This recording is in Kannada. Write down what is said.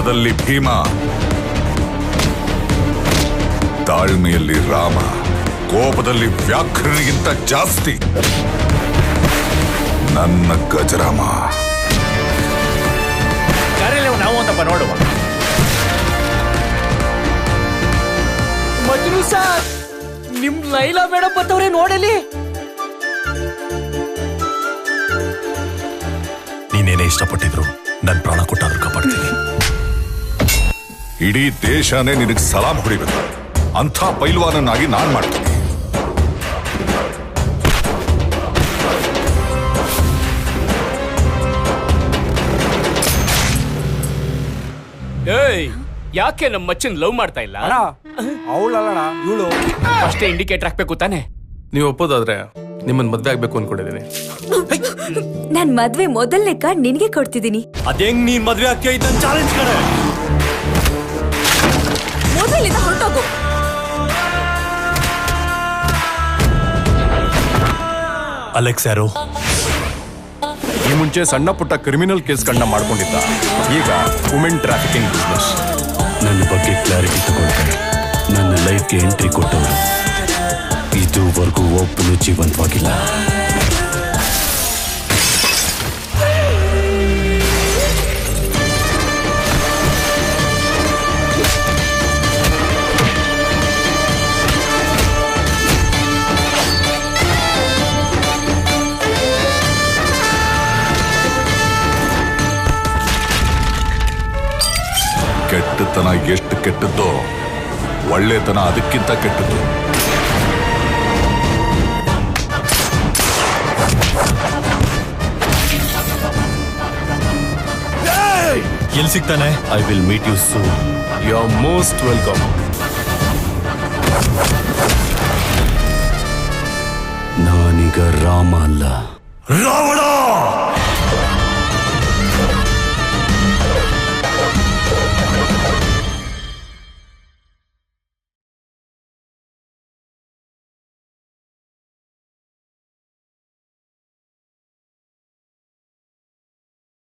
ಯುದ್ಧದಲ್ಲಿ ಭೀಮ, ತಾಳ್ಮೆಯಲ್ಲಿ ರಾಮ, ಕೋಪದಲ್ಲಿ ವ್ಯಾಘ್ರನಿಗಿಂತ ಜಾಸ್ತಿ ನನ್ನ ಗಜರಾಮ. ನಾವು ಅಂತಪ್ಪ ನೋಡುವ. ಮಜ್ನು ಸರ್, ನಿಮ್ ಲೈಲಾ ಮೇಡಮ್ ಬತ್ತವ್ರೆ ನೋಡಲಿ. ನೀನೇನೇ ಇಷ್ಟಪಟ್ಟಿದ್ರು ನನ್ ಪ್ರಾಣ ಕೊಟ್ಟಾದ್ರೂ ಕಾಪಾಡ್ತೀನಿ. ಇಡೀ ದೇಶನೇ ನಿನಗೆ ಸಲಾಂ ಹೊಡಿಬೇಕು. ಅಂಥ ಪೈಲ್ವಾನನ್ನಾಗಿ ನಾನ್ ಮಾಡ್ತೀನಿ. ಏಯ್, ಯಾಕೆ ನಮ್ಮ ಮಚ್ಚನ್ ಲವ್ ಮಾಡ್ತಾ ಇಲ್ಲ? ಅವಳಲ್ಲ ಇವಳು. ಅಷ್ಟೇ ಇಂಡಿಕೇಟರ್ ಹಾಕ್ಬೇಕು ತಾನೆ. ನೀವು ಒಪ್ಪೋದಾದ್ರೆ ನಿಮ್ಮನ್ ಮದ್ವೆ ಆಗ್ಬೇಕು ಅನ್ಕೊಂಡಿದ್ದೀನಿ. ನಾನ್ ಮದ್ವೆ ಮೊದಲನೇ ಕಾರ್ಡ್ ನಿನ್ಗೆ ಕೊಡ್ತಿದ್ದೀನಿ. ಅದೇಂಗ್ ನೀನ್ ಮದ್ವೆ ಆಗ್ತೀಯ ಇದನ್ನ ಚಾಲೆಂಜ್ ಕಡೆ. ಮೊದಲಿಂದ ಹೊರಟೋಗು. ಅಲೆಕ್ಸ್ ಯಾರು? ಈ ಮುಂಚೆ ಸಣ್ಣ ಪುಟ್ಟ ಕ್ರಿಮಿನಲ್ ಕೇಸ್ಗಳನ್ನ ಮಾಡ್ಕೊಂಡಿದ್ದ, ಈಗ ವುಮೆನ್ ಟ್ರಾಫಿಕಿಂಗ್ ಬಿಸ್ನೆಸ್. ನನ್ನ ಬಗ್ಗೆ ಕ್ಲಾರಿಟಿ ತಗೊಳ್ತಾರೆ. ನನ್ನ ಲೈಫ್ಗೆ ಎಂಟ್ರಿ ಕೊಟ್ಟವರು ಇದುವರೆಗೂ ಒಬ್ಬನು ಜೀವಂತವಾಗಿಲ್ಲ. ಕೆಟ್ಟತನ ಎಷ್ಟು ಕೆಟ್ಟದ್ದೋ ಒಳ್ಳೆತನ ಅದಕ್ಕಿಂತ ಕೆಟ್ಟದ್ದು. ಎಲ್ಲಿ ಸಿಗ್ತಾನೆ? I will meet you soon. You are most welcome. ನಾನೀಗ ರಾಮ ಅಲ್ಲ, ರಾವಣ.